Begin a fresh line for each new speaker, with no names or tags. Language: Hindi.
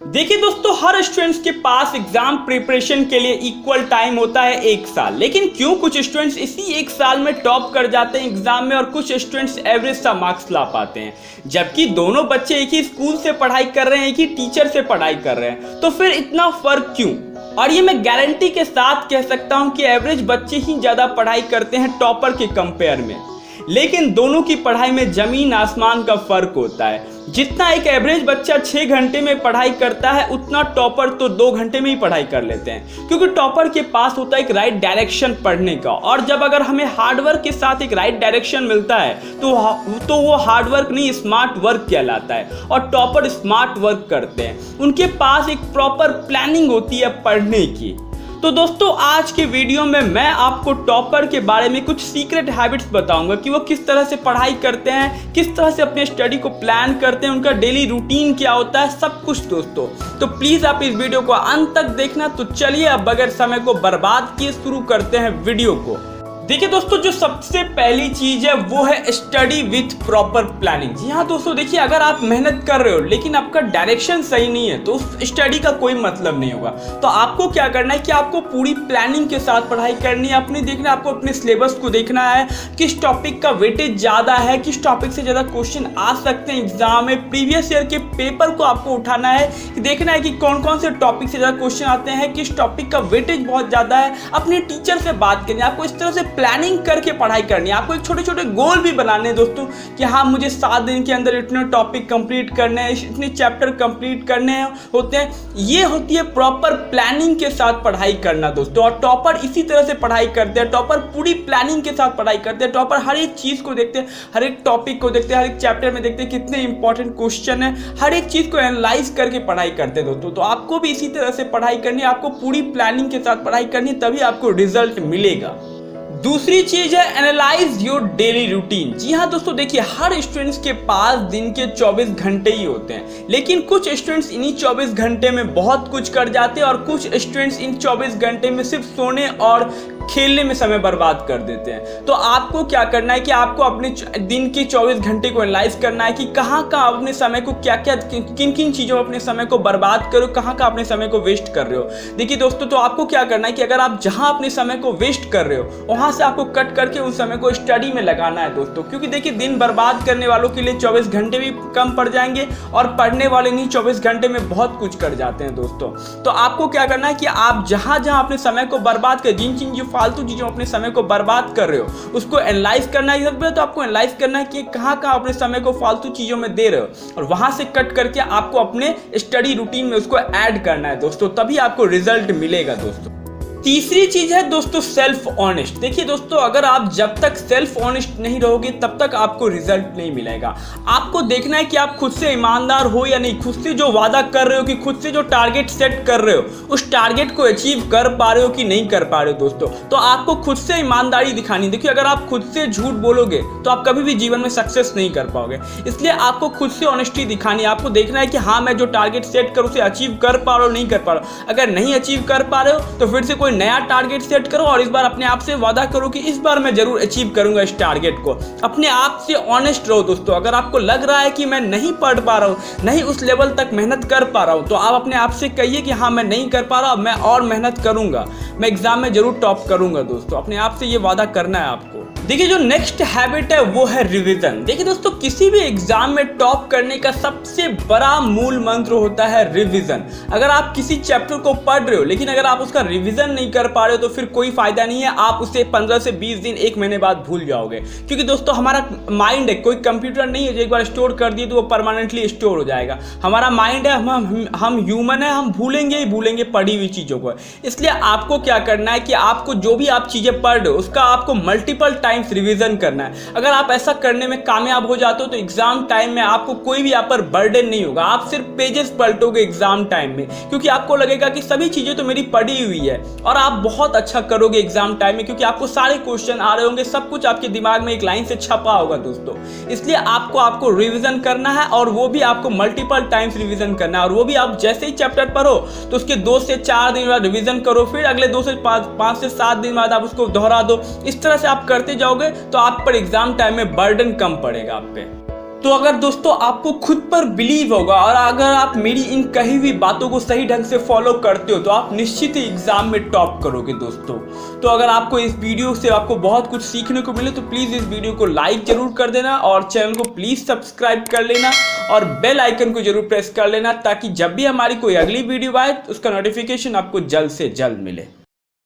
देखिए दोस्तों, हर स्टूडेंट्स के पास एग्जाम प्रिपरेशन के लिए इक्वल टाइम होता है 1 साल। लेकिन क्यों कुछ स्टूडेंट्स इसी 1 साल में टॉप कर जाते हैं एग्जाम में और कुछ स्टूडेंट्स एवरेज सा मार्क्स ला पाते हैं, जबकि दोनों बच्चे एक ही स्कूल से पढ़ाई कर रहे हैं, एक ही टीचर से पढ़ाई कर रहे हैं। तो फिर इतना फर्क क्यों? और ये मैं गारंटी के साथ कह सकता हूं कि एवरेज बच्चे ही ज्यादा पढ़ाई करते हैं टॉपर के कंपेयर में। लेकिन दोनों की पढ़ाई में जमीन आसमान का फर्क होता है। जितना एक एवरेज बच्चा 6 घंटे में पढ़ाई करता है, उतना टॉपर तो 2 घंटे में ही पढ़ाई कर लेते हैं, क्योंकि टॉपर के पास होता है एक राइट डायरेक्शन पढ़ने का। और जब अगर हमें हार्डवर्क के साथ एक राइट डायरेक्शन मिलता है तो वो हार्डवर्क नहीं, स्मार्ट वर्क कहलाता है। और टॉपर स्मार्ट वर्क करते हैं, उनके पास एक प्रॉपर प्लानिंग होती है पढ़ने की। तो दोस्तों, आज के वीडियो में मैं आपको टॉपर के बारे में कुछ सीक्रेट हैबिट्स बताऊंगा कि वो किस तरह से पढ़ाई करते हैं, किस तरह से अपने स्टडी को प्लान करते हैं, उनका डेली रूटीन क्या होता है, सब कुछ दोस्तों। तो प्लीज आप इस वीडियो को अंत तक देखना। तो चलिए अब बगैर समय को बर्बाद किए शुरू करते हैं वीडियो को। देखिए दोस्तों, जो सबसे पहली चीज है वो है स्टडी विथ प्रॉपर प्लानिंग। जी हाँ दोस्तों, देखिए अगर आप मेहनत कर रहे हो लेकिन आपका डायरेक्शन सही नहीं है तो उस स्टडी का कोई मतलब नहीं होगा। तो आपको क्या करना है कि आपको पूरी प्लानिंग के साथ पढ़ाई करनी है। अपने देखना, आपको अपने सिलेबस को देखना है, किस टॉपिक का वेटेज ज्यादा है, किस टॉपिक से ज्यादा क्वेश्चन आ सकते हैं एग्जाम में। प्रीवियस ईयर के पेपर को आपको उठाना है, देखना है कि कौन कौन से टॉपिक से ज्यादा क्वेश्चन आते हैं, किस टॉपिक का वेटेज बहुत ज्यादा है। अपने टीचर से बात करनी है, आपको इस तरह से प्लानिंग करके पढ़ाई करनी है। आपको एक छोटे छोटे गोल भी बनाने हैं दोस्तों कि हाँ, मुझे 7 दिन के अंदर इतने टॉपिक कंप्लीट करने हैं, इतने चैप्टर कंप्लीट करने होते हैं। ये होती है प्रॉपर प्लानिंग के साथ पढ़ाई करना दोस्तों। और टॉपर इसी तरह से पढ़ाई करते हैं, टॉपर पूरी प्लानिंग के साथ पढ़ाई करते हैं। टॉपर हर एक चीज को देखते हैं, हर एक टॉपिक को देखते हैं, हर एक चैप्टर में देखते हैं कितने इंपॉर्टेंट क्वेश्चन है, हर एक चीज को एनालाइज करके पढ़ाई करते हैं दोस्तों। तो आपको भी इसी तरह से पढ़ाई करनी है, आपको पूरी प्लानिंग के साथ पढ़ाई करनी है, तभी आपको रिजल्ट मिलेगा। दूसरी चीज है एनालाइज योर डेली रूटीन। जी हाँ दोस्तों, देखिए हर स्टूडेंट्स के पास दिन के 24 घंटे ही होते हैं, लेकिन कुछ स्टूडेंट्स इन्हीं 24 घंटे में बहुत कुछ कर जाते हैं और कुछ स्टूडेंट्स इन 24 घंटे में सिर्फ सोने और खेलने में समय बर्बाद कर देते हैं। तो आपको क्या करना है कि आपको अपने दिन के 24 घंटे को एनालाइज करना है कि कहाँ कहाँ अपने समय को किन किन चीज़ों में अपने समय को बर्बाद करो, कहाँ कहाँ अपने समय को वेस्ट कर रहे हो। देखिए दोस्तों, तो आपको क्या करना है कि अगर आप जहाँ अपने समय को वेस्ट कर रहे हो वहाँ से आपको कट करके उस समय को स्टडी में लगाना है दोस्तों। क्योंकि देखिए, दिन बर्बाद करने वालों के लिए 24 घंटे भी कम पड़ जाएंगे और पढ़ने वाले नहीं 24 घंटे में बहुत कुछ कर जाते हैं दोस्तों। तो आपको क्या करना है कि आप जहाँ जहाँ अपने समय को बर्बाद कर, जिन फालतू चीजों अपने समय को बर्बाद कर रहे हो उसको एनालाइज करना है। तो आपको एनालाइज करना है कि कहां कहां अपने समय को फालतू चीजों में दे रहे हो और वहां से कट करके आपको अपने स्टडी रूटीन में उसको ऐड करना है दोस्तों, तभी आपको रिजल्ट मिलेगा दोस्तों। तीसरी चीज है दोस्तों सेल्फ ऑनेस्ट। देखिए दोस्तों, अगर आप जब तक सेल्फ ऑनेस्ट नहीं रहोगे तब तक आपको रिजल्ट नहीं मिलेगा। आपको देखना है कि आप खुद से ईमानदार हो या नहीं, खुद से जो वादा कर रहे हो, कि खुद से जो टारगेट सेट कर रहे हो उस टारगेट को अचीव कर पा रहे हो कि नहीं कर पा रहे हो दोस्तों। तो आपको खुद से ईमानदारी दिखानी। देखिए, अगर आप खुद से झूठ बोलोगे तो आप कभी भी जीवन में सक्सेस नहीं कर पाओगे। इसलिए आपको खुद से ऑनेस्टी दिखानी है। आपको देखना है कि हाँ, मैं जो टारगेट सेट करूँ उसे अचीव कर पा रहा हूँ, नहीं कर पा रहा हूँ। अगर नहीं अचीव कर पा रहे हो तो फिर से कोई नया टारगेट सेट करो और इस बार अपने आप से वादा करो कि इस बार मैं जरूर अचीव करूंगा इस टारगेट को। अपने आप से ऑनेस्ट रहो दोस्तों। अगर आपको लग रहा है कि मैं नहीं पढ़ पा रहा हूं, नहीं उस लेवल तक मेहनत कर पा रहा हूं, तो आप अपने आप से कहिए कि हाँ, मैं नहीं कर पा रहा, मैं और मेहनत करूंगा, मैं एग्जाम में जरूर टॉप करूंगा दोस्तों। अपने आप से ये वादा करना है आपको। देखिए, जो नेक्स्ट हैबिट है वो है रिवीजन। देखिए दोस्तों, किसी भी एग्जाम में टॉप करने का सबसे बड़ा मूल मंत्र होता है रिवीजन। अगर आप किसी चैप्टर को पढ़ रहे हो लेकिन अगर आप उसका रिवीजन नहीं कर पा रहे हो तो फिर कोई फायदा नहीं है। आप उसे 15 से 20 दिन, 1 महीने बाद भूल जाओगे। क्योंकि दोस्तों, हमारा माइंड है, कोई कंप्यूटर नहीं है जो एक बार स्टोर कर दिए तो वो परमानेंटली स्टोर हो जाएगा। हमारा माइंड है, हम ह्यूमन है, हम भूलेंगे ही भूलेंगे पढ़ी हुई चीज़ों को। इसलिए आपको क्या करना है कि आपको जो भी आप चीज़ें पढ़ रहे हो उसका आपको मल्टीपल टाइम्स रिवीजन करना है। अगर आप ऐसा करने में कामयाब हो जाते हो तो एग्जाम टाइम में आपको कोई भी यहाँ पर बर्डन नहीं होगा। आप सिर्फ पेजेस पलटोगे एग्जाम टाइम में, क्योंकि आपको लगेगा कि सभी चीज़ें तो मेरी पढ़ी हुई है और आप बहुत अच्छा करोगे एग्जाम टाइम में, क्योंकि आपको सारे क्वेश्चन आ रहे होंगे, सब कुछ आपके दिमाग में एक लाइन से छपा होगा दोस्तों। इसलिए आपको रिवीजन करना है और वो भी आपको मल्टीपल टाइम्स रिवीजन करना है। और वो भी आप जैसे ही चैप्टर पढ़ो तो उसके 2 से 4 दिन बाद रिवीजन करो, फिर अगले 2 से 5 से 7 दिन बाद आप उसको दोहरा दो। इस तरह से आप करते जाओगे तो आप पर एग्जाम टाइम में बर्डन कम पड़ेगा आप पे। तो अगर दोस्तों आपको खुद पर बिलीव होगा और अगर आप मेरी इन कही हुई बातों को सही ढंग से फॉलो करते हो तो आप निश्चित ही एग्जाम में टॉप करोगे दोस्तों। तो अगर आपको इस वीडियो से आपको बहुत कुछ सीखने को मिले तो प्लीज़ इस वीडियो को लाइक जरूर कर देना और चैनल को प्लीज़ सब्सक्राइब कर लेना और बेल आइकन को जरूर प्रेस कर लेना ताकि जब भी हमारी कोई अगली वीडियो आए तो उसका नोटिफिकेशन आपको जल्द से जल्द मिले।